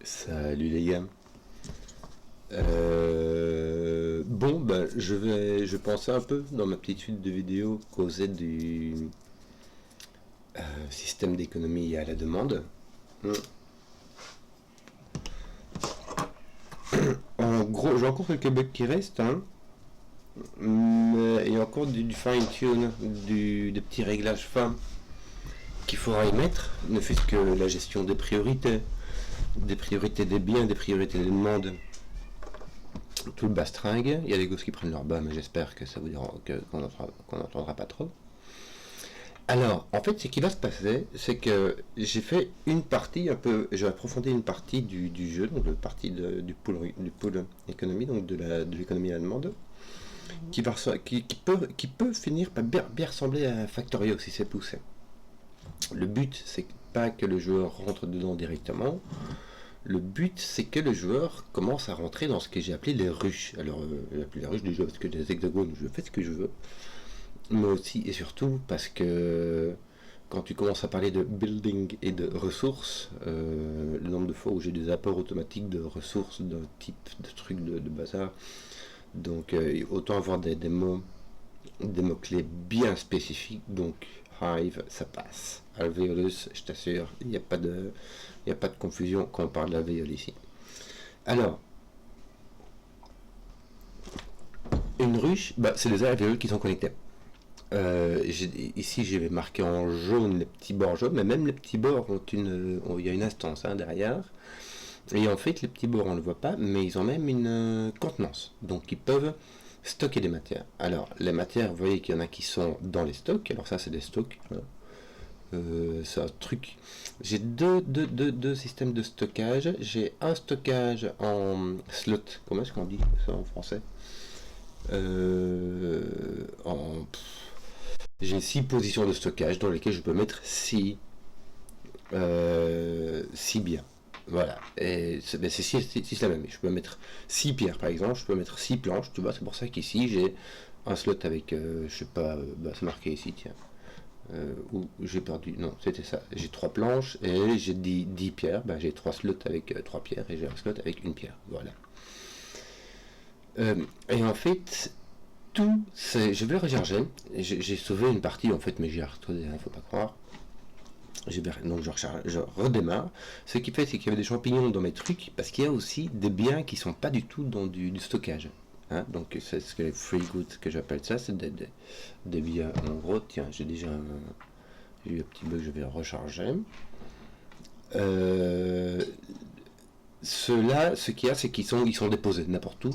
Salut les gars. Bon, bah, je pensais un peu dans ma petite suite de vidéos causer du système d'économie à la demande. Hmm. En gros, j'ai encore quelques bugs qui restent, hein, mais il y a encore du fine-tune, des petits réglages fins qu'il faudra y mettre, ne fût-ce que la gestion des priorités des biens, des priorités des demandes. Tout le bastringue. Il y a des gosses qui prennent leur bain, mais j'espère que ça vous dira qu'on n'entendra pas trop. Alors, en fait, ce qui va se passer, c'est que j'ai fait une partie un peu, j'ai approfondi une partie du jeu, donc la partie du pool économie, donc de l'économie allemande, qui peut finir par bien ressembler à Factorio si c'est poussé. Le but, c'est pas que le joueur rentre dedans directement. Le but, c'est que le joueur commence à rentrer dans ce que j'ai appelé les ruches. Alors, j'ai appelé les ruches du jeu parce que des hexagones, je fais ce que je veux. Mais aussi et surtout parce que quand tu commences à parler de building et de ressources, le nombre de fois où j'ai des apports automatiques de ressources d'un type de truc de bazar, donc autant avoir des mots-clés bien spécifiques, donc Hive, ça passe. Alveolus, je t'assure, il n'y a pas de confusion quand on parle d'alvéole ici. Alors, une ruche, bah, c'est les alvéoles qui sont connectés. Ici, j'ai marqué en jaune les petits bords jaunes, mais même les petits bords il y a une instance derrière. Et en fait, les petits bords, on ne le voit pas, mais ils ont même une contenance. Donc, ils peuvent stocker des matières. Alors, les matières, vous voyez qu'il y en a qui sont dans les stocks. Alors, ça, c'est des stocks. Voilà. C'est un truc. J'ai deux systèmes de stockage. J'ai un stockage en slot. Comment est-ce qu'on dit ça en français? J'ai 6 positions de stockage dans lesquelles je peux mettre 6 biens. Voilà. Et c'est la même. Je peux mettre 6 pierres par exemple. Je peux mettre 6 planches. Tu vois, c'est pour ça qu'ici j'ai un slot avec, je sais pas, c'est marqué ici, tiens. Où j'ai perdu, non, c'était ça. J'ai 3 planches et j'ai 10 pierres. Ben, j'ai 3 slots avec 3 pierres et j'ai un slot avec une pierre. Voilà. Et en fait, je vais le recharger. J'ai sauvé une partie en fait, mais j'ai retrouvé, il ne faut pas croire. Donc je redémarre. Ce qui fait, c'est qu'il y avait des champignons dans mes trucs, parce qu'il y a aussi des biens qui sont pas du tout dans du stockage. Hein, donc c'est ce que les free goods que j'appelle ça, c'est des biens en gros. Tiens, j'ai eu un petit bug, je vais recharger. Ceux-là, ce qu'il y a, c'est qu'ils sont déposés n'importe où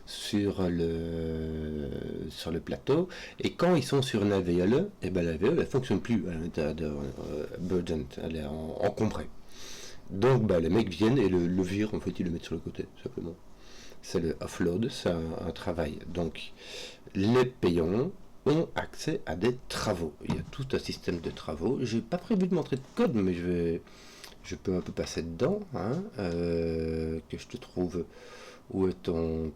sur le plateau, et quand ils sont sur une alvéole, et ben l'alvéole elle fonctionne plus à l'intérieur de burdened, elle est encombrée. Donc les mecs viennent et le virent, en fait ils le mettent sur le côté simplement. C'est le offload, c'est un travail. Donc les payants ont accès à des travaux. Il y a tout un système de travaux. J'ai pas prévu de montrer de code, mais je peux un peu passer dedans, hein, que je te trouve. Où est ton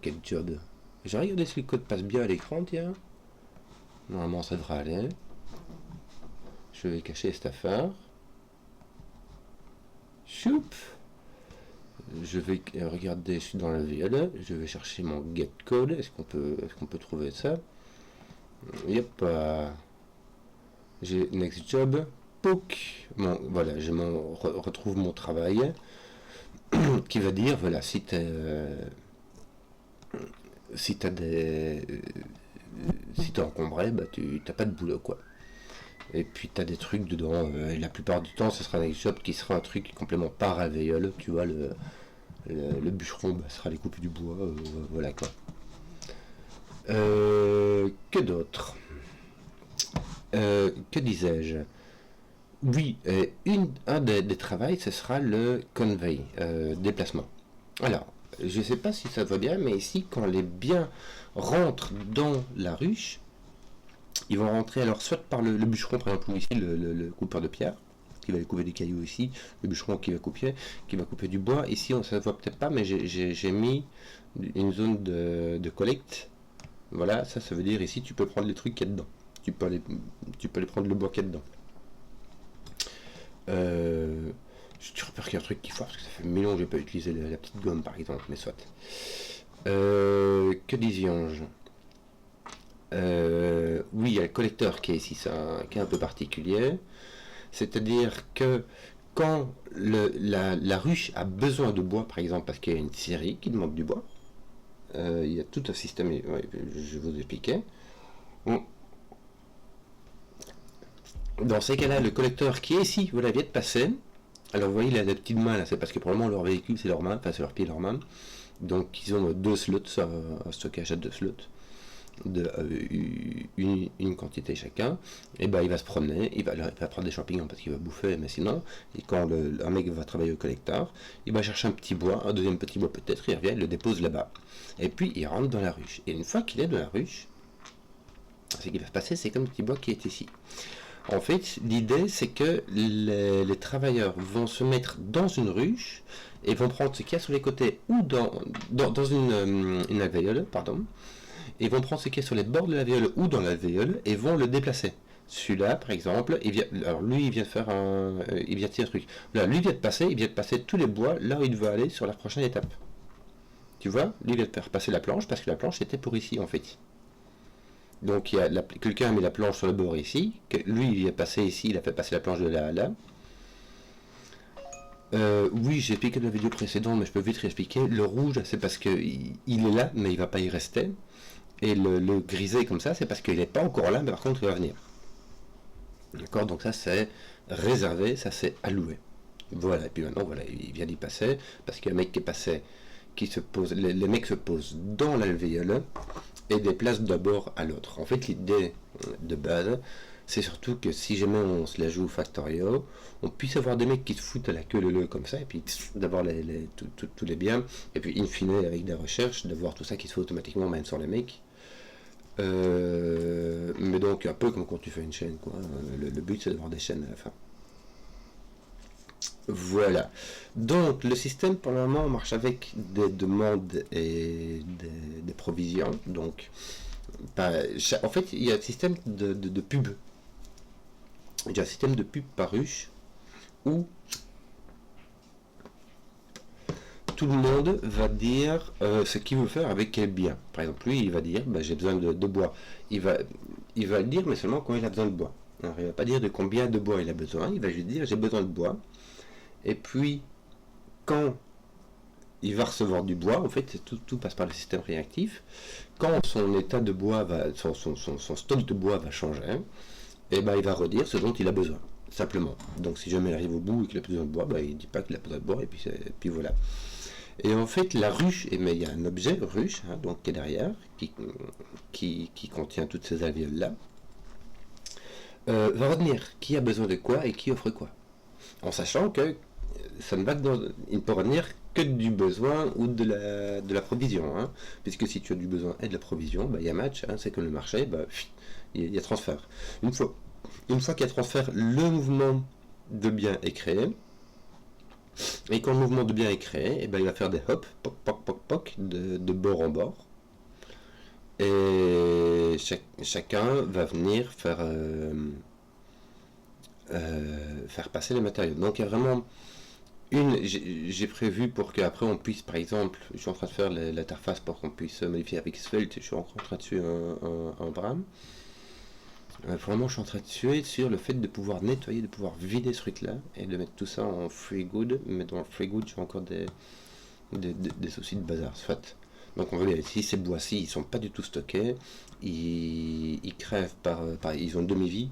get job? J'ai regardé si le code passe bien à l'écran, tiens. Normalement ça devrait aller. Je vais cacher cette affaire. Choup. Je vais regarder, je suis dans la VL, je vais chercher mon get code. Est-ce qu'on peut trouver ça? Yep. J'ai next job. Pouk. Bon, voilà, retrouve mon travail. Qui va dire, voilà, si t'as encombré, bah tu t'as pas de boulot, quoi. Et puis t'as des trucs dedans, et la plupart du temps ce sera un job qui sera un truc complètement par alvéole, tu vois, le bûcheron sera les coupes du bois, voilà quoi. Que d'autre? Que disais-je? Oui, un des travails, ce sera le convey, déplacement. Alors, je ne sais pas si ça va bien, mais ici, quand les biens rentrent dans la ruche, ils vont rentrer alors soit par le bûcheron, par exemple, ou ici, le coupeur de pierre, qui va aller couper des cailloux ici, le bûcheron qui va couper du bois. Ici, on ne voit peut-être pas, mais j'ai mis une zone de collecte. Voilà, ça veut dire ici, tu peux prendre les trucs qu'il y a dedans. Tu peux aller prendre le bois qu'il y a dedans. J'ai remarqué un truc qui foire, parce que ça fait 1000 ans que j'ai pas utilisé la petite gomme par exemple, mais soit. Que disais-je? Oui, il y a le collecteur qui est ici, qui est un peu particulier. C'est-à-dire que quand la ruche a besoin de bois, par exemple, parce qu'il y a une scierie qui demande du bois, il y a tout un système, ouais, je vais vous expliquer. Bon. Dans ces cas-là, le collecteur qui est ici, vous l'avez de passer. Alors vous voyez, il a des petites mains là, c'est parce que probablement leur véhicule c'est leurs mains, enfin c'est leurs pieds, leurs mains. Donc ils ont deux slots, un stockage à deux slots, une quantité chacun. Et ben il va se promener, il va prendre des champignons parce qu'il va bouffer, mais sinon, et quand un mec va travailler au collecteur, il va chercher un petit bois, un deuxième petit bois peut-être, il revient, il le dépose là-bas. Et puis il rentre dans la ruche. Et une fois qu'il est dans la ruche, ce qui va se passer, c'est comme le petit bois qui est ici. En fait, l'idée, c'est que les travailleurs vont se mettre dans une ruche et vont prendre ce qu'il y a sur les côtés ou dans une alvéole, pardon, et vont prendre ce qu'il y a sur les bords de l'alvéole ou dans l'alvéole et vont le déplacer. Celui-là, par exemple, alors lui, il vient faire il vient de tirer un truc. Là, lui vient de passer tous les bois là où il veut aller sur la prochaine étape. Tu vois, lui vient de faire passer la planche parce que la planche était pour ici, en fait. Donc quelqu'un a mis la planche sur le bord ici, lui il est passé ici, il a fait passer la planche de là à là. Oui, j'ai expliqué dans la vidéo précédente, mais je peux vite réexpliquer. Le rouge, c'est parce qu'il est là, mais il va pas y rester. Et le grisé comme ça, c'est parce qu'il n'est pas encore là, mais par contre il va venir. D'accord, donc ça c'est réservé, ça c'est alloué. Voilà, et puis maintenant voilà, il vient d'y passer, parce qu'il y a un mec qui est passé, les mecs se posent dans l'alvéole et déplacent d'abord à l'autre. En fait, l'idée de base, c'est surtout que si jamais on se la joue Factorio, on puisse avoir des mecs qui se foutent à la queue leu comme ça, et puis d'avoir tous les biens, et puis in fine, avec des recherches, d'avoir tout ça qui se fait automatiquement même sur les mecs. Mais donc, un peu comme quand tu fais une chaîne, quoi. Le but, c'est d'avoir des chaînes à la fin. Voilà. Donc, le système, pour le moment, marche avec des demandes et des provisions. Donc, en fait, il y a un système de pub. Il y a un système de pub par ruche où tout le monde va dire ce qu'il veut faire avec quel bien. Par exemple, lui, il va dire bah, j'ai besoin de bois. Il va le dire, mais seulement quand il a besoin de bois. Alors, il ne va pas dire de combien de bois il a besoin. Il va juste dire j'ai besoin de bois. Et puis, quand il va recevoir du bois, en fait, tout passe par le système réactif. Quand son état de bois son stock de bois va changer, et ben il va redire ce dont il a besoin, simplement. Donc si jamais il arrive au bout et qu'il a besoin de bois, ben, il ne dit pas qu'il a besoin de bois, et puis voilà. Et en fait, la ruche, mais il y a un objet ruche, hein, donc qui est derrière, qui contient toutes ces alvéoles-là, va retenir qui a besoin de quoi et qui offre quoi. En sachant que ça ne va il ne peut retenir que du besoin ou de la provision. Hein, puisque si tu as du besoin et de la provision, bah, il y a match, hein, c'est comme le marché, bah, il y a transfert. Une fois qu'il y a transfert, le mouvement de bien est créé. Et quand le mouvement de bien est créé, et ben, il va faire des hops, poc, poc, poc, poc, de bord en bord. Et chacun va venir faire passer les matériaux. Donc il y a vraiment j'ai prévu pour qu'après on puisse, par exemple, je suis en train de faire l'interface pour qu'on puisse modifier avec Svelte, je suis en train de tuer un drame. Vraiment, je suis en train de tuer sur le fait de pouvoir nettoyer, de pouvoir vider ce truc là et de mettre tout ça en free good. Mais dans le free good, j'ai encore des soucis de bazar, soit. Donc on va vérifier, ces bois-ci, ils sont pas du tout stockés, ils crèvent ils ont une demi-vie.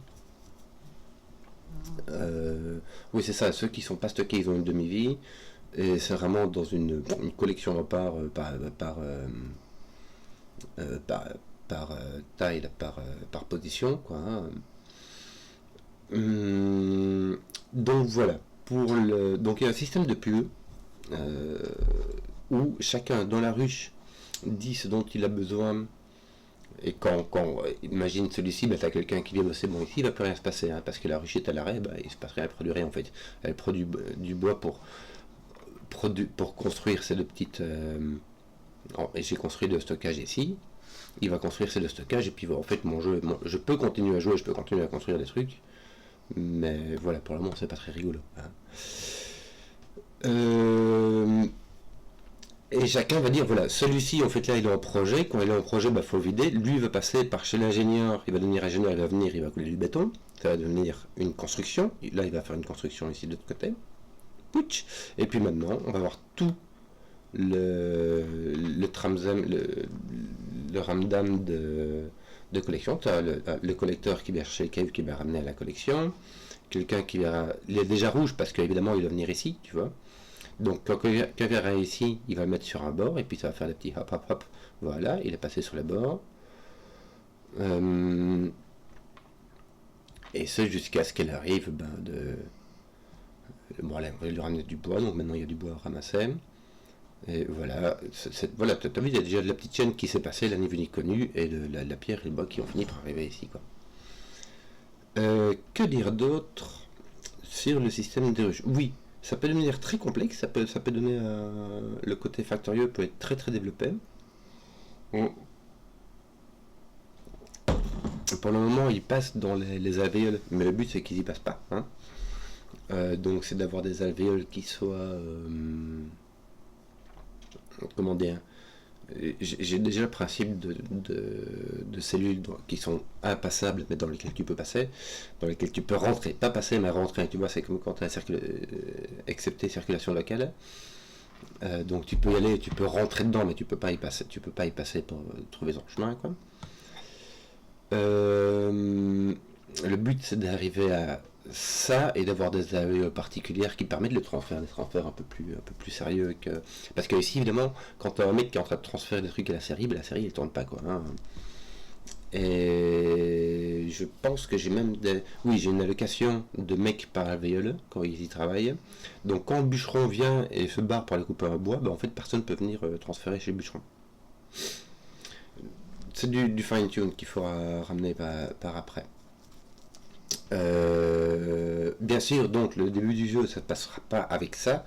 Oui, c'est ça, ceux qui sont pas stockés, ils ont une demi-vie, et c'est vraiment dans une collection à part, par taille, par position, quoi. Donc voilà, donc il y a un système de pub où chacun dans la ruche dit ce dont il a besoin. Et quand imagine celui-ci, bah, tu as quelqu'un qui vient bosser, bon ici il va plus rien se passer, hein, parce que la ruche est à l'arrêt, bah, il se passe rien, elle produit rien en fait. Elle produit du bois pour construire ces deux petites... et j'ai construit le stockage ici, il va construire ces deux stockages, et puis en fait je peux continuer à jouer, je peux continuer à construire des trucs, mais voilà, pour le moment c'est pas très rigolo. Hein. Euh, et chacun va dire, voilà, celui-ci, en fait, là, il est en projet. Quand il est en projet, bah, faut le vider. Lui, il va passer par chez l'ingénieur. Il va devenir ingénieur, il va venir, il va couler du béton. Ça va devenir une construction. Là, il va faire une construction ici de l'autre côté. Pouch. Et puis maintenant, on va voir tout le tramzam, le ramdam de collection. Tu as le collecteur qui vient chercher le cave qui va ramener à la collection. Quelqu'un qui verra. Il est déjà rouge parce qu'évidemment, il va venir ici, tu vois. Donc quand quelqu'un verra ici, il va le mettre sur un bord et puis ça va faire des petits hop hop hop. Voilà, il est passé sur le bord. Euh, et ce jusqu'à ce qu'elle arrive bon, là, on va lui ramener du bois, donc maintenant il y a du bois à ramasser. Et voilà, voilà, t'as vu, il y a déjà de la petite chaîne qui s'est passée, la ni vue ni connue, et la pierre et le bois qui ont fini par arriver ici, quoi. Que dire d'autre sur le système des ruches? Oui, ça peut devenir très complexe, ça peut donner le côté factorieux peut être très très développé. On- Pour le moment, ils passent dans les alvéoles, mais le but c'est qu'ils y passent pas, hein. Donc c'est d'avoir des alvéoles qui soient, comment dire, j'ai déjà le principe de cellules qui sont impassables, mais dans lesquelles tu peux passer, dans lesquelles tu peux rentrer, pas passer, mais rentrer. Tu vois, c'est comme quand tu as excepté circulation locale. Donc tu peux y aller, tu peux rentrer dedans, mais tu peux pas y passer, tu peux pas y passer pour trouver son chemin, quoi. Euh, le but c'est d'arriver à ça et d'avoir des AE particulières qui permettent le transfert, des transferts un peu plus sérieux que. Parce que ici évidemment, quand tu as un mec qui est en train de transférer des trucs à la série, ben, la série elle tourne pas quoi, hein. Et je pense que j'ai même des. Oui, j'ai une allocation de mecs par alvéole quand ils y travaillent. Donc quand le bûcheron vient et se barre pour aller couper un bois, ben, en fait personne peut venir transférer chez le bûcheron. C'est du fine-tune qu'il faudra ramener par après. Bien sûr, donc le début du jeu, ça ne passera pas avec ça.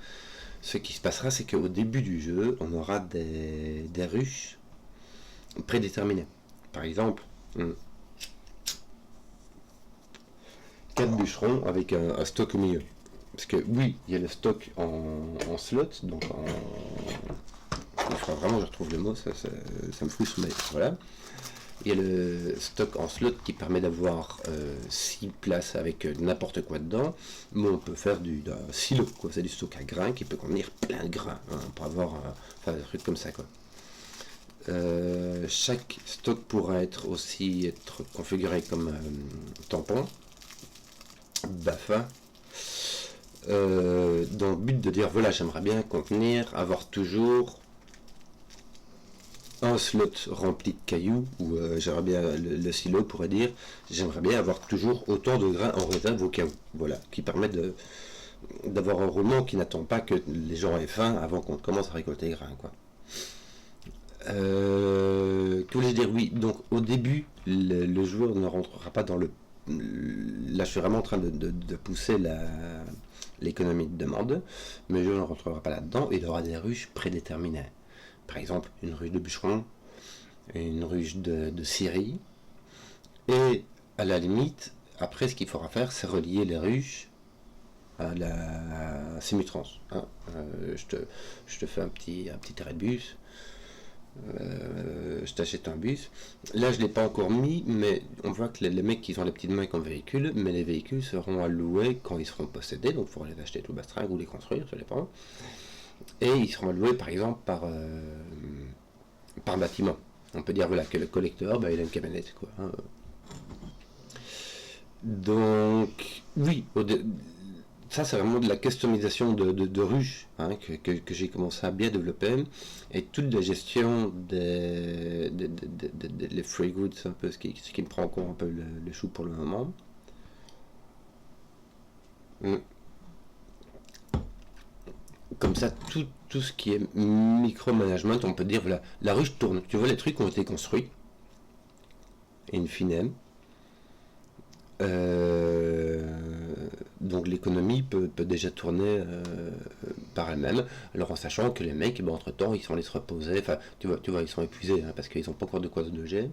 Ce qui se passera, c'est qu'au début du jeu, on aura des ruches prédéterminées. Par exemple, 4 bûcherons avec un stock au milieu. Parce que oui, il y a le stock en slot, donc il faudra vraiment que je retrouve le mot, ça me frustre, mais voilà. Il y a le stock en slot qui permet d'avoir 6 places avec n'importe quoi dedans. Mais on peut faire d'un silo, quoi. C'est du stock à grains qui peut contenir plein de grains, hein, pour avoir enfin, des trucs comme ça, quoi. Chaque stock pourra être configuré comme tampon, BAFA, dans le but de dire voilà, j'aimerais bien avoir toujours un slot rempli de cailloux, ou j'aimerais bien, le silo pourrait dire, j'aimerais bien avoir toujours autant de grains en réserve au cas où. Voilà, qui permet d'avoir un roulement qui n'attend pas que les gens aient faim avant qu'on commence à récolter les grains, quoi. Que voulais-je dire? Oui, donc au début, le joueur ne rentrera pas dans le. Là, je suis vraiment en train de pousser l'économie de demande, mais le joueur ne rentrera pas là-dedans. Il aura des ruches prédéterminées. Par exemple, une ruche de bûcheron, une ruche de scierie, et à la limite, après, ce qu'il faudra faire, c'est relier les ruches à la Simutrans, hein. Je te fais un petit arrêt de bus. Je t'achète un bus. Là, je ne l'ai pas encore mis, mais on voit que les mecs qui ont les petites mains comme véhicules, mais les véhicules seront alloués quand ils seront possédés, donc il faudra les acheter tout bastringue ou les construire, ça dépend. Et ils seront alloués par exemple par bâtiment. On peut dire voilà, que le collecteur, bah, il a une camionnette, quoi, hein. Donc, oui, ça c'est vraiment de la customisation de ruches, hein, que j'ai commencé à bien développer. Et toute la gestion les free goods, un peu ce qui me prend encore un peu le chou pour le moment. Mm. Comme ça, tout ce qui est micromanagement, on peut dire voilà, la ruche tourne. Tu vois, les trucs ont été construits, in fine. Euh, donc l'économie peut déjà tourner par elle-même, alors en sachant que les mecs, ben, entre-temps, ils sont allés se reposer, enfin, tu vois ils sont épuisés, hein, parce qu'ils n'ont pas encore de quoi se loger.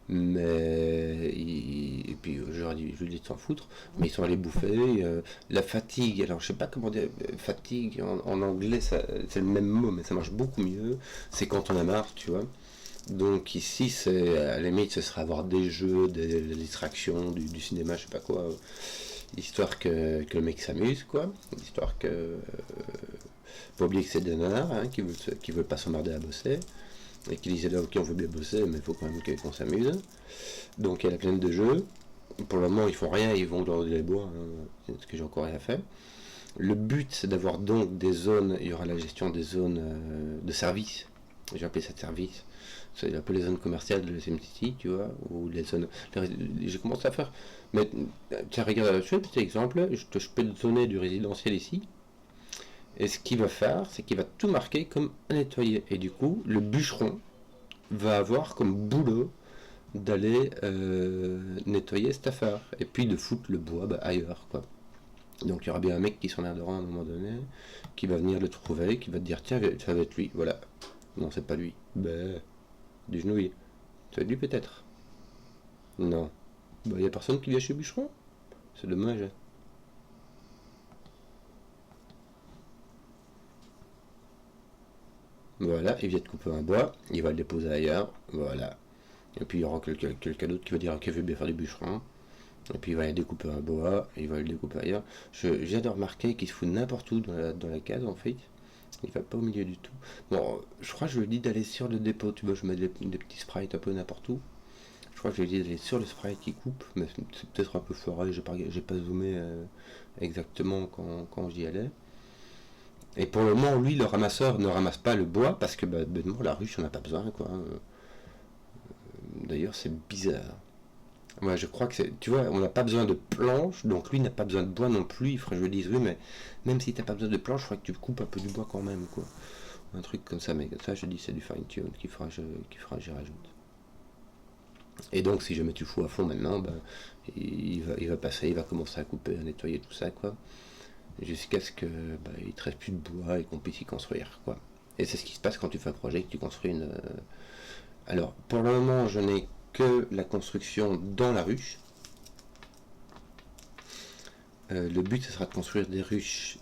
Mais et puis je lui dis de s'en foutre, mais ils sont allés bouffer. La fatigue, alors je sais pas comment dire, fatigue en anglais, c'est le même mot, mais ça marche beaucoup mieux. C'est quand on a marre, tu vois. Donc ici, c'est à la limite, ce sera avoir des jeux, des distractions, du cinéma, je sais pas quoi, histoire que le mec s'amuse, quoi. Histoire que. Faut oublier que c'est des nanars hein, qui veulent pas s'emmerder à bosser et qui disaient là, ok, on veut bien bosser, mais il faut quand même qu'on s'amuse. Donc il y a la plaine de jeux. Pour le moment, ils font rien, ils vont dans les bois, hein, c'est ce que j'ai encore rien fait. Le but, c'est d'avoir donc des zones, il y aura la gestion des zones de service. J'ai appelé ça de service. C'est un peu les zones commerciales de SimCity, tu vois, ou les zones. J'ai commencé à faire. Mais tiens, regarde, je fais un petit exemple. Je peux te donner du résidentiel ici. Et ce qu'il va faire, c'est qu'il va tout marquer comme à nettoyer. Et du coup, le bûcheron va avoir comme boulot d'aller nettoyer cette affaire. Et puis de foutre le bois ailleurs, quoi. Donc il y aura bien un mec qui s'emmerdera à un moment donné, qui va venir le trouver, qui va te dire tiens, ça va être lui, voilà. Non, c'est pas lui. Ben, du genouille. Ça va être lui peut-être. Non. Ben, il y a personne qui vient chez Bûcheron. C'est dommage. Voilà, il vient de couper un bois, il va le déposer ailleurs, voilà. Et puis il y aura quelqu'un d'autre qui va dire ok, je vais bien faire du bûcheron. Et puis il va aller découper un bois, il va le découper ailleurs. J'ai de remarquer qu'il se fout n'importe où dans la case en fait. Il va pas au milieu du tout. Bon, je crois que je lui dis d'aller sur le dépôt, tu vois, je mets des petits sprites un peu n'importe où. Je crois que je lui dis d'aller sur le sprite qui coupe, mais c'est peut-être un peu foiré, j'ai pas zoomé exactement quand j'y allais. Et pour le moment, lui, le ramasseur ne ramasse pas le bois parce que bêtement, la ruche, on n'a pas besoin, quoi. D'ailleurs, c'est bizarre. Moi, je crois que c'est. Tu vois, on n'a pas besoin de planches, donc lui n'a pas besoin de bois non plus. Il faudrait que je lui dise, oui, mais même si t'as pas besoin de planches, il faudrait que tu coupes un peu du bois quand même, quoi. Un truc comme ça, mais ça, je dis, c'est du fine-tune qui fera, j'y rajoute. Et donc, si jamais tu fous à fond maintenant, il va passer, il va commencer à couper, à nettoyer tout ça, quoi. Jusqu'à ce que il te reste plus de bois et qu'on puisse y construire, quoi. Et c'est ce qui se passe quand tu fais un projet, que tu construis une. Alors, pour le moment, je n'ai que la construction dans la ruche. Le but, ce sera de construire des ruches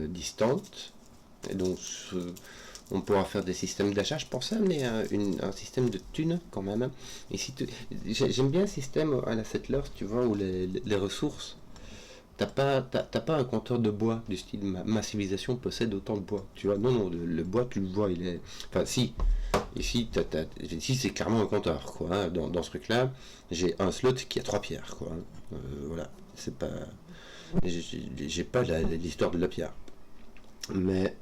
distantes. Et donc, on pourra faire des systèmes d'achat. Je pensais amener un système de thunes quand même. Et si j'aime bien le système à la Settlers, tu vois, où les ressources. T'as pas un compteur de bois du style ma civilisation possède autant de bois. Tu vois, non, non, le bois, tu le vois, il est. Enfin, si. Ici, c'est clairement un compteur, quoi. Hein. Dans ce truc-là, j'ai un slot qui a 3 pierres, quoi. Hein. Voilà. C'est pas. J'ai pas l'histoire de la pierre. Mais.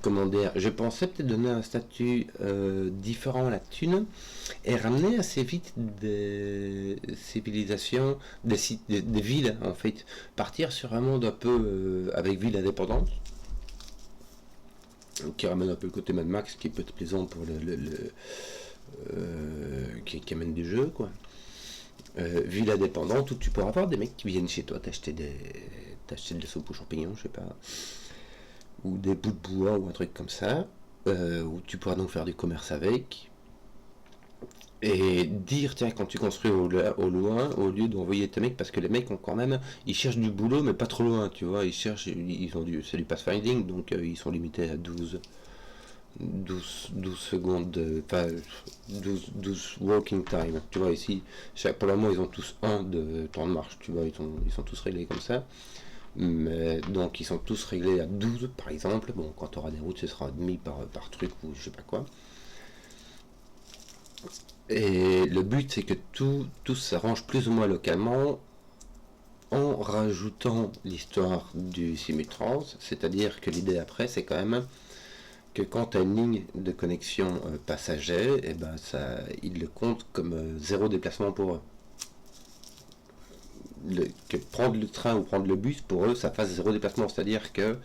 Comment dire, je pensais peut-être donner un statut différent à la thune et ramener assez vite des civilisations, des villes en fait. Partir sur un monde un peu avec ville indépendante, qui ramène un peu le côté Mad Max, qui peut être plaisant pour qui amène du jeu, quoi. Ville indépendante où tu pourras avoir des mecs qui viennent chez toi t'acheter de la soupe aux champignons, je sais pas, ou des bouts de bois ou un truc comme ça, où tu pourras donc faire du commerce avec, et dire, tiens, quand tu construis au loin, au lieu d'envoyer tes mecs, parce que les mecs ont quand même, ils cherchent du boulot, mais pas trop loin, tu vois, c'est du pathfinding, donc ils sont limités à 12 secondes, enfin 12 walking time, tu vois, ici, pour le moment, ils ont tous un de temps de marche, tu vois, ils sont tous réglés comme ça. Mais, donc ils sont tous réglés à 12 par exemple. Bon, quand tu auras des routes, ce sera demi par truc ou je sais pas quoi. Et le but, c'est que tout s'arrange plus ou moins localement en rajoutant l'histoire du simultrans. C'est-à-dire que l'idée après, c'est quand même que quand tu as une ligne de connexion passager, et il le compte comme zéro déplacement pour eux. Que prendre le train ou prendre le bus, pour eux, ça fasse zéro déplacement. C'est-à-dire que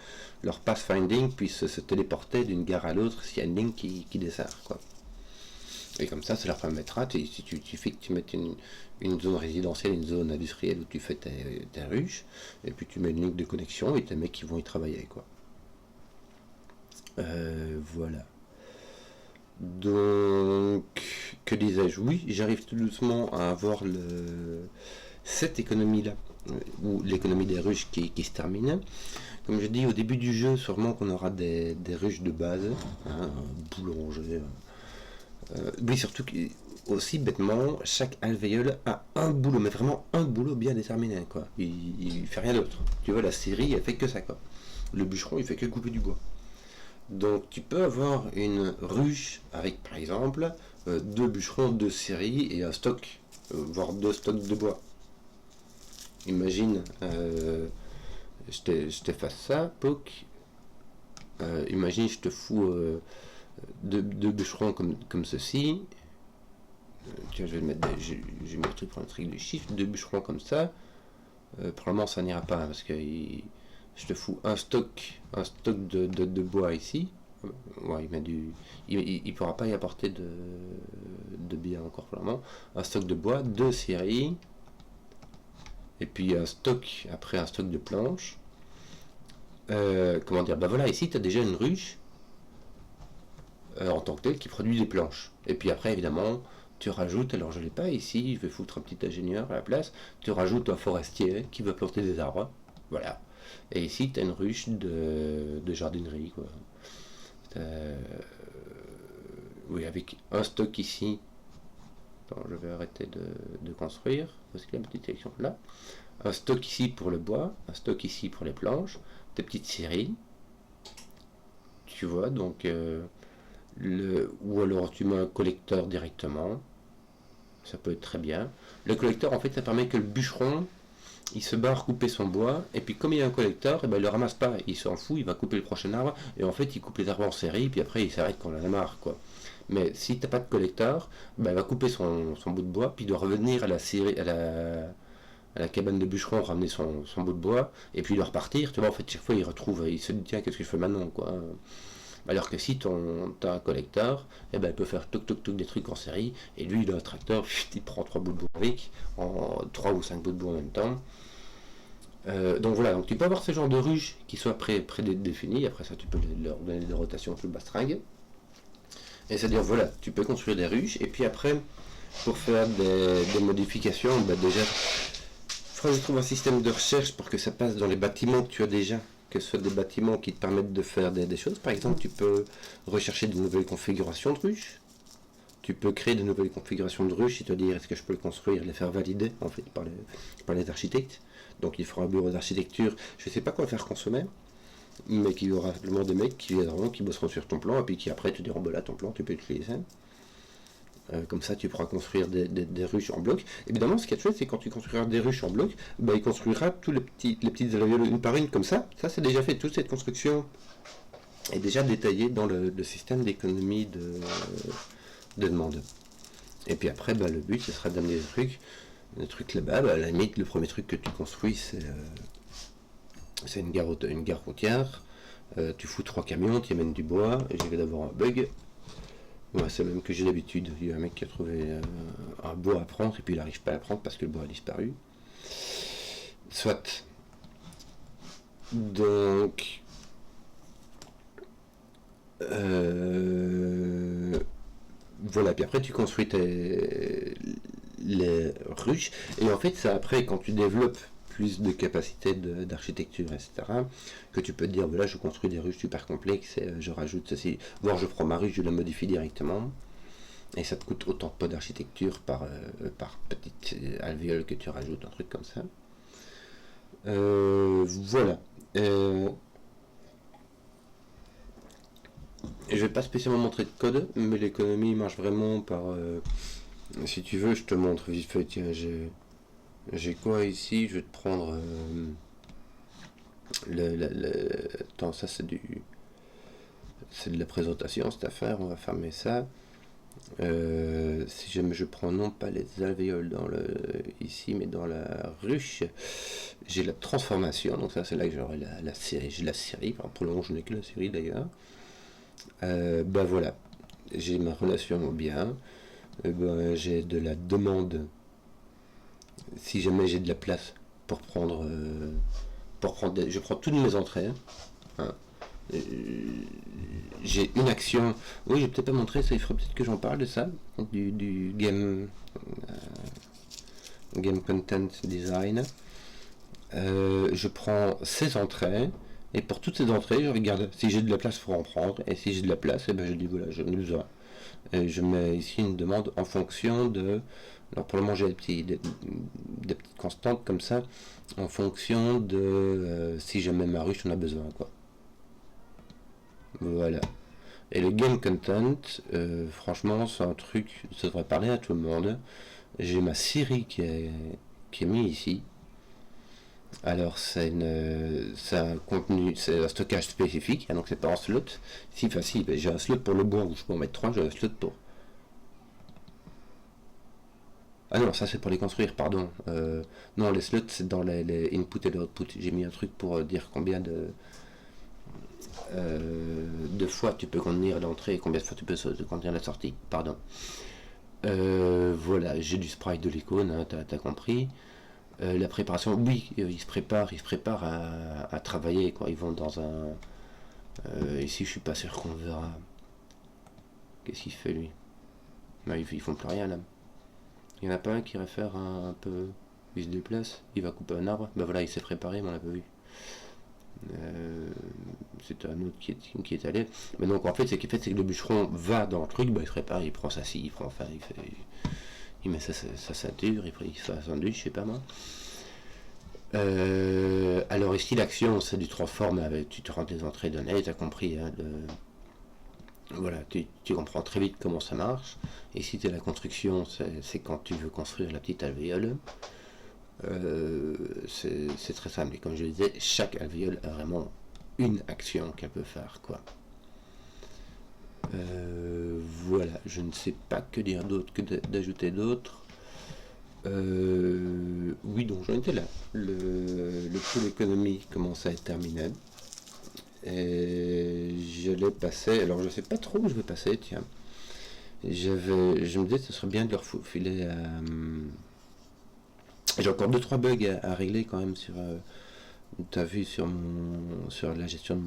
leur pathfinding puisse se téléporter d'une gare à l'autre s'il y a une ligne qui dessert, quoi. Et comme ça leur permettra, si tu fais que tu mettes une zone résidentielle, une zone industrielle où tu fais tes ruches, et puis tu mets une ligne de connexion et tes mecs qui vont y travailler, quoi. Voilà. Donc, que disais-je? Oui, j'arrive tout doucement à avoir cette économie-là, ou l'économie des ruches qui se termine. Comme je dis au début du jeu, sûrement qu'on aura des ruches de base, hein, boulanger. Oui, surtout que, aussi bêtement, chaque alvéole a un boulot, mais vraiment un boulot bien déterminé, quoi. Il fait rien d'autre. Tu vois, la scierie, elle fait que ça, quoi. Le bûcheron, il fait que couper du bois. Donc tu peux avoir une ruche avec par exemple deux bûcherons, deux scieries et un stock, voire deux stocks de bois. Imagine, je te fasse ça, poc. Imagine, je te fous deux bûcherons comme ceci. Tiens, je vais mettre j'ai mis le truc pour un truc de chiffre, deux bûcherons comme ça. Probablement ça n'ira pas, hein, parce que je te fous un stock de bois ici. Ouais, il pourra pas y apporter de bien encore pour le moment. Un stock de bois, deux scieries, et puis après un stock de planches. Comment dire, bah voilà, ici tu as déjà une ruche en tant que telle qui produit des planches. Et puis après, évidemment, tu rajoutes, alors je l'ai pas ici, je vais foutre un petit ingénieur à la place, tu rajoutes un forestier qui va planter des arbres. Voilà. Et ici, tu as une ruche de jardinerie, quoi. Oui, avec un stock ici. Attends, je vais arrêter de construire, parce qu'il y a une petite sélection là. Un stock ici pour le bois, un stock ici pour les planches, des petites séries. Tu vois, donc, ou alors tu mets un collecteur directement. Ça peut être très bien. Le collecteur, en fait, ça permet que le bûcheron, il se barre couper son bois, et puis comme il y a un collecteur, et ben, il le ramasse pas, il s'en fout, il va couper le prochain arbre, et en fait il coupe les arbres en série, puis après il s'arrête quand on en a marre, quoi. Mais si t'as pas de collecteur, ben, il va couper son bout de bois, puis il doit revenir à la série, à la cabane de bûcheron, ramener son bout de bois, et puis il doit repartir, tu vois, en fait chaque fois il se dit tiens, qu'est-ce que je fais maintenant, quoi. Alors que si t'as un collecteur, eh ben, il peut faire toc toc toc des trucs en série, et lui il a un tracteur, il prend 3 bouts de bois avec, en 3 ou 5 bouts de bois en même temps. Donc voilà, donc tu peux avoir ce genre de ruches qui soient prédéfinies, après ça tu peux leur donner des rotations plus bastringues. Et c'est-à-dire voilà, tu peux construire des ruches, et puis après, pour faire des modifications, bah déjà, il faudra que je trouve un système de recherche pour que ça passe dans les bâtiments que tu as déjà, que ce soit des bâtiments qui te permettent de faire des choses. Par exemple, tu peux rechercher de nouvelles configurations de ruches. Tu peux créer de nouvelles configurations de ruches, c'est-à-dire est-ce que je peux le construire, les faire valider en fait par les architectes. Donc il fera un bureau d'architecture, je ne sais pas quoi faire consommer, mais qu'il y aura simplement des mecs qui viendront, qui bosseront sur ton plan, et puis qui après te diront, bah là ton plan tu peux utiliser. Comme ça tu pourras construire des ruches en bloc. Évidemment ce qui est chouette c'est quand tu construiras des ruches en bloc, bah, il construira tous les petites alvéoles une par une comme ça c'est déjà fait, toute cette construction est déjà détaillée dans le système d'économie de demande. Et puis après, bah, le but, ce sera d'amener des trucs là-bas. Bah, à la limite, le premier truc que tu construis, c'est une gare routière. Tu fous 3 camions, tu y amènes du bois. Et j'ai d'avoir un bug. Ouais, c'est le même que j'ai d'habitude. Il y a un mec qui a trouvé un bois à prendre et puis il n'arrive pas à prendre parce que le bois a disparu. Soit. Donc. Voilà, puis après tu construis les ruches, et en fait c'est après quand tu développes plus de capacités d'architecture, etc., que tu peux te dire, voilà, je construis des ruches super complexes, et je rajoute ceci, voire je prends ma ruche, je la modifie directement, et ça te coûte autant de poids d'architecture par petite alvéole que tu rajoutes, un truc comme ça. Voilà. Je vais pas spécialement montrer de code, mais l'économie marche vraiment par... si tu veux, je te montre vite fait. Tiens, j'ai quoi ici? Je vais te prendre... attends, ça c'est de la présentation, cette affaire. On va fermer ça. Si jamais je prends non pas les alvéoles ici, mais dans la ruche, j'ai la transformation. Donc ça, c'est là que j'aurai la série. J'ai la série. Enfin, pour le moment, je n'ai que la série d'ailleurs. Ben voilà, j'ai ma relation bien, ben, j'ai de la demande, si jamais j'ai de la place pour prendre je prends toutes mes entrées, hein. euh, j'ai une action. Oui, j'ai peut-être pas montré ça, il faudrait peut-être que j'en parle de ça, du game content design. Je prends 16 entrées, et pour toutes ces entrées, je regarde si j'ai de la place pour en prendre, et si j'ai de la place, et ben je dis voilà, je ai besoin. Et je mets ici une demande en fonction de. Alors pour le moment, j'ai des petites constantes comme ça, en fonction de si jamais ma ruche en a besoin, quoi. Voilà. Et le game content, franchement, c'est un truc, ça devrait parler à tout le monde. J'ai ma Siri qui est mise ici. Alors c'est un contenu, c'est un stockage spécifique, hein, donc c'est pas un slot. Si facile, ben, j'ai un slot pour le bois où je peux en mettre 3, j'ai un slot pour. Ah non, ça c'est pour les construire, pardon. Non, les slots c'est dans les input et les output. J'ai mis un truc pour dire combien de fois tu peux contenir l'entrée et combien de fois tu peux contenir la sortie, pardon. Voilà, j'ai du sprite de l'icône, hein, t'as compris. La préparation, oui, ils se préparent à travailler, quoi. Ils vont dans un. Ici, je suis pas sûr qu'on verra. Qu'est-ce qu'il fait lui? Non, ils font plus rien là. Il y en a pas un qui réfère un peu. Il se déplace, il va couper un arbre. Ben voilà, il s'est préparé, mais on l'a pas vu. C'est un autre qui est allé. Mais donc en fait, ce qu'il fait, c'est que le bûcheron va dans le truc, ben, il se prépare, il prend sa scie, il prend, enfin, il met sa ceinture, il fait un sandwich, je sais pas moi. Alors ici l'action c'est du transform avec tu te rends des entrées données, tu as compris, hein, voilà, tu comprends très vite comment ça marche. Ici c'est la construction, c'est quand tu veux construire la petite alvéole. C'est très simple et comme je le disais, chaque alvéole a vraiment une action qu'elle peut faire, quoi. Voilà, je ne sais pas que dire d'autre que d'ajouter d'autres. Oui, donc j'en étais là. Le pool économie commence à être terminé. Et je l'ai passé. Alors je sais pas trop où je vais passer, tiens. Je me disais que ce serait bien de leur filer à. J'ai encore 2-3 bugs à régler quand même sur. T'as vu sur la gestion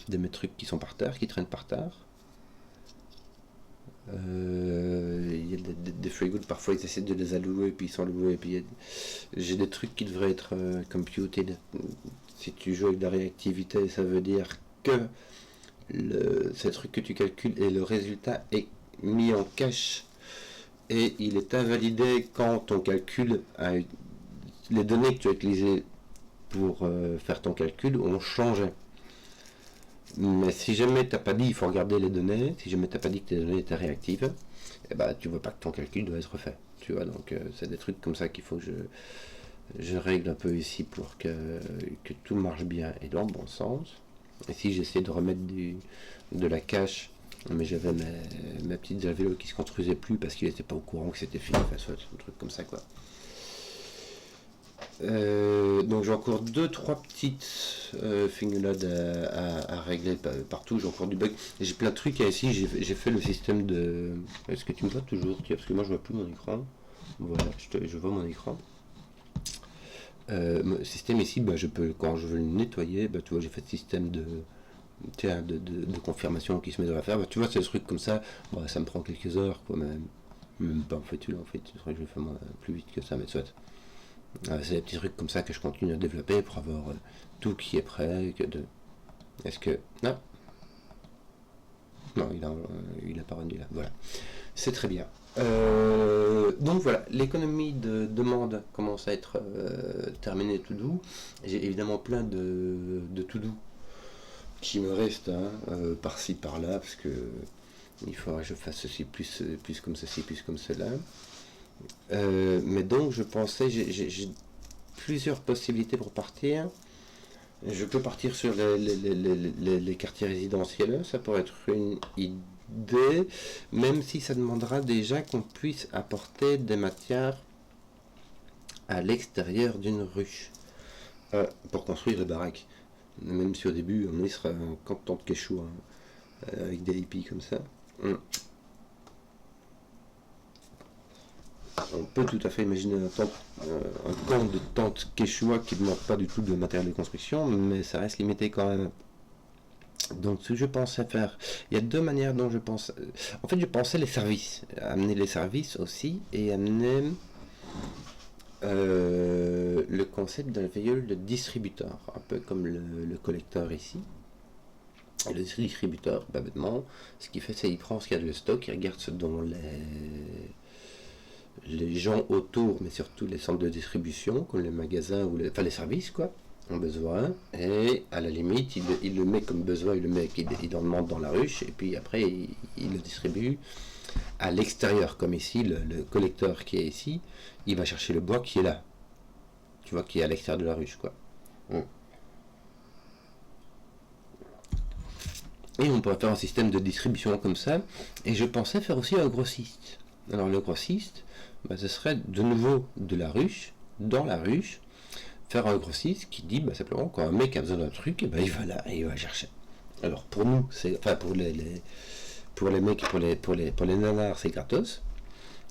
de mes trucs qui sont par terre, qui traînent par terre. Il y a des frigos, parfois ils essaient de les allouer et puis ils sont loués et puis j'ai des trucs qui devraient être computed. Si tu joues avec de la réactivité, ça veut dire que c'est le truc que tu calcules et le résultat est mis en cache et il est invalidé quand ton calcul les données que tu as utilisées pour faire ton calcul ont changé. Mais si jamais t'as pas dit, il faut regarder les données. Si jamais t'as pas dit que tes données étaient réactives, eh ben, tu vois pas que ton calcul doit être refait. Tu vois, donc c'est des trucs comme ça qu'il faut que je règle un peu ici pour que tout marche bien et dans le bon sens. Et si j'essaie de remettre de la cache, mais j'avais mes petites alvéoles qui se construisaient plus parce qu'il n'était pas au courant que c'était fini, enfin, soit un truc comme ça, quoi. Donc j'ai encore 2-3 petites finulades à régler partout, j'ai encore du bug. J'ai plein de trucs ici, j'ai fait le système de. Est-ce que tu me vois toujours? Parce que moi je vois plus mon écran. Voilà, je vois mon écran. Le système ici, bah, je peux, quand je veux le nettoyer, bah, tu vois, j'ai fait le système de confirmation qui se met dans l'affaire. Bah, tu vois, c'est des trucs comme ça, bah, ça me prend quelques heures, quoi, même pas en fait, je le fais plus vite que ça, mais soit. C'est des petits trucs comme ça que je continue à développer pour avoir tout qui est prêt. Est-ce que. Non. Non, il a pas rendu là. Voilà. C'est très bien. Donc voilà, l'économie de demande commence à être terminée tout doux. J'ai évidemment plein de tout doux qui me restent, hein, par-ci par-là, parce que il faudra que je fasse ceci plus comme ceci, plus comme cela. Mais donc je pensais, j'ai plusieurs possibilités pour partir. Je peux partir sur les quartiers résidentiels, ça pourrait être une idée, même si ça demandera déjà qu'on puisse apporter des matières à l'extérieur d'une ruche pour construire les baraques. Même si au début on y sera un canton de Quechua, hein, avec des hippies comme ça. On peut tout à fait imaginer un camp de tentes quechua qui ne demande pas du tout de matériel de construction, mais ça reste limité quand même. Donc ce que je pensais faire, il y a deux manières dont je pense. En fait, je pensais les services, amener les services aussi et amener le concept d'un véhicule de distributeur, un peu comme le collecteur ici. Et le distributeur, bah, bêtement, ce qu'il fait, c'est qu'il prend ce qu'il y a de stock, il regarde ce dont les gens autour, mais surtout les centres de distribution, comme les magasins ou enfin les services, quoi, ont besoin. Et à la limite, il le met comme besoin, il en demande dans la ruche, et puis après, il le distribue à l'extérieur, comme ici, le collecteur qui est ici, il va chercher le bois qui est là. Tu vois, qui est à l'extérieur de la ruche, quoi. Et on pourrait faire un système de distribution comme ça. Et je pensais faire aussi un grossiste. Alors le grossiste, bah, ce serait de nouveau de la ruche, dans la ruche, faire un grossiste qui dit bah, simplement quand un mec a besoin d'un truc, et ben il va là et il va chercher. Alors pour nous, c'est enfin pour les mecs, pour les nanars, c'est gratos.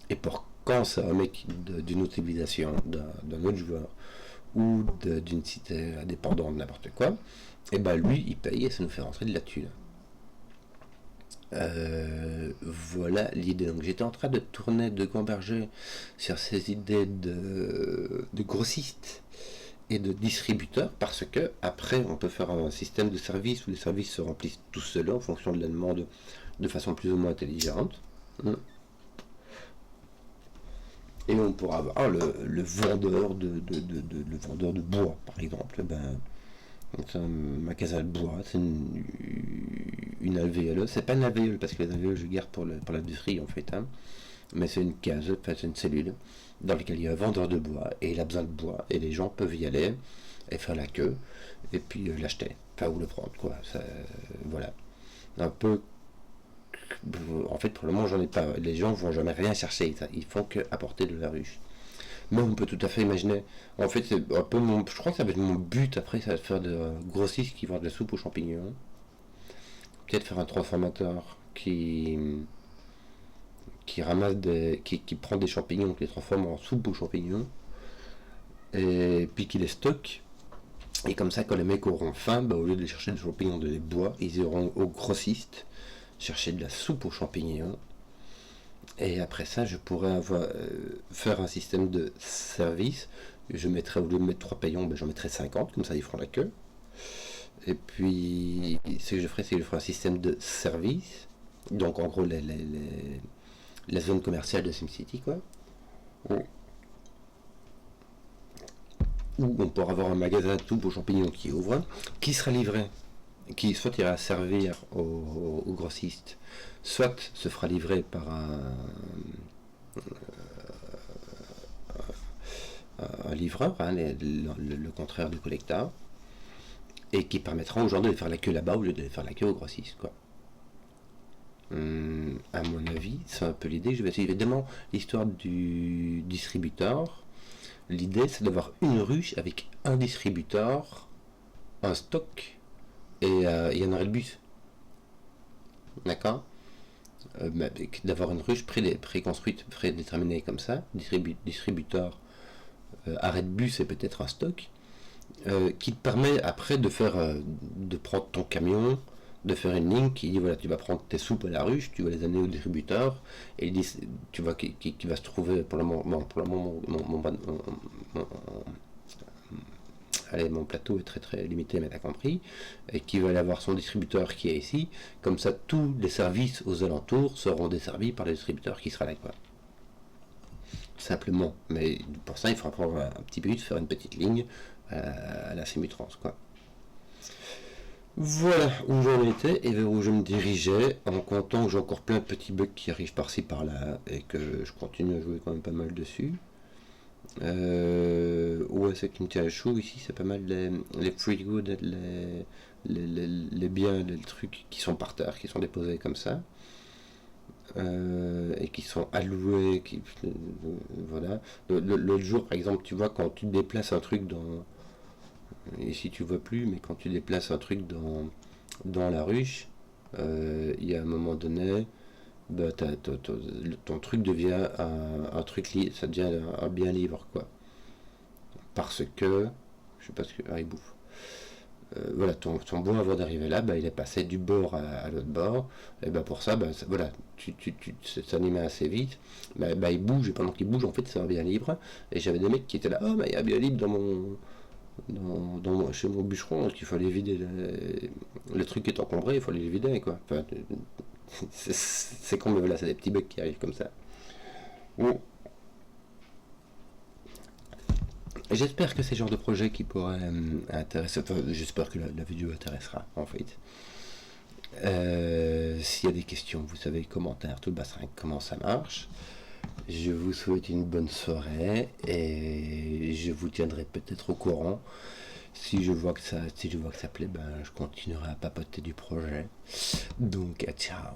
Et pour quand c'est un mec d'une autre civilisation, d'un autre joueur, ou d'une cité indépendante, n'importe quoi, et ben lui il paye et ça nous fait rentrer de la thune. Voilà l'idée. Donc j'étais en train de tourner, de converger sur ces idées de grossistes et de distributeurs parce que après on peut faire un système de service où les services se remplissent tout seuls en fonction de la demande de façon plus ou moins intelligente. Et on pourra avoir le vendeur le vendeur de bois par exemple. Ben, c'est un magasin de bois, c'est une alvéole. C'est pas une alvéole parce que les alvéoles je garde pour l'industrie en fait, hein. Mais c'est une case, enfin, c'est une cellule dans laquelle il y a un vendeur de bois et il a besoin de bois et les gens peuvent y aller et faire la queue et puis l'acheter, enfin ou le prendre quoi. Ça, voilà, un peu. En fait pour le moment j'en ai pas. Les gens vont jamais rien chercher, ils font que apporter de la ruche. Mais on peut tout à fait imaginer. En fait, c'est un peu je crois que ça va être mon but après, ça va être faire de grossistes qui vendent de la soupe aux champignons. Peut-être faire un transformateur qui ramasse qui prend des champignons, qui les transforme en soupe aux champignons, et puis qui les stocke. Et comme ça, quand les mecs auront faim, bah, au lieu de chercher des champignons, de les bois, ils iront au grossiste chercher de la soupe aux champignons. Et après ça, je pourrais faire un système de service. Je mettrais, au lieu de mettre 3 paillons, ben, j'en mettrais 50, comme ça ils feront la queue. Et puis, ce que je ferais, c'est que je ferais un système de service. Donc, en gros, la zone commerciale de SimCity, quoi. Où on pourra avoir un magasin de soupe aux champignons qui ouvre, qui sera livré, qui soit ira servir aux grossistes, soit se fera livrer par un livreur, hein, le contraire du collecteur, et qui permettra aux gens de les faire la queue là-bas au lieu de les faire la queue aux grossistes, quoi. À mon avis, c'est un peu l'idée. Je vais essayer évidemment l'histoire du distributeur. L'idée, c'est d'avoir une ruche avec un distributeur, un stock et un arrêt de bus. D'accord. D'avoir une ruche préconstruite, prédéterminée comme ça, distributeur, arrêt de bus et peut-être un stock, qui te permet après de prendre ton camion, de faire une ligne qui dit voilà, tu vas prendre tes soupes à la ruche, tu vas les amener au distributeur, et tu vois qui va se trouver pour le moment, allez, mon plateau est très très limité, mais t'as compris, et qui va aller avoir son distributeur qui est ici, comme ça tous les services aux alentours seront desservis par le distributeur qui sera là, quoi. Simplement, mais pour ça il faudra prendre un petit but, faire une petite ligne à la Simutrans, quoi. Voilà où j'en étais et vers où je me dirigeais, en comptant que j'ai encore plein de petits bugs qui arrivent par-ci par-là et que je continue à jouer quand même pas mal dessus. Ouais, ce qui me tient à chaud ici, c'est pas mal les free goods, les biens, les trucs qui sont par terre, qui sont déposés comme ça. Et qui sont alloués, voilà. L'autre jour, par exemple, tu vois, quand tu déplaces un truc dans. Ici, tu vois plus, mais quand tu déplaces un truc dans la ruche, il y a un moment donné, bah, ton truc devient un truc, ça devient un bien libre, quoi. Parce que. Je sais pas ce que. Ah, il bouffe. voilà, ton bois avant d'arriver là, il est passé du bord à l'autre bord. Et pour ça, voilà, cet animal assez vite, il bouge, et pendant qu'il bouge, en fait, ça va bien libre. Et j'avais des mecs qui étaient là, oh, il y a bien libre chez mon bûcheron, donc il fallait vider le truc qui est encombré, il fallait le vider, quoi. Enfin, c'est comme là, c'est des petits bugs qui arrivent comme ça. Bon. J'espère que c'est le genre de projet qui pourrait intéresser. Enfin, j'espère que la vidéo intéressera, en fait. S'il y a des questions, vous savez, commentaires, tout le bassin, comment ça marche. Je vous souhaite une bonne soirée et je vous tiendrai peut-être au courant. Si je vois que ça plaît, je continuerai à papoter du projet. Donc, ciao.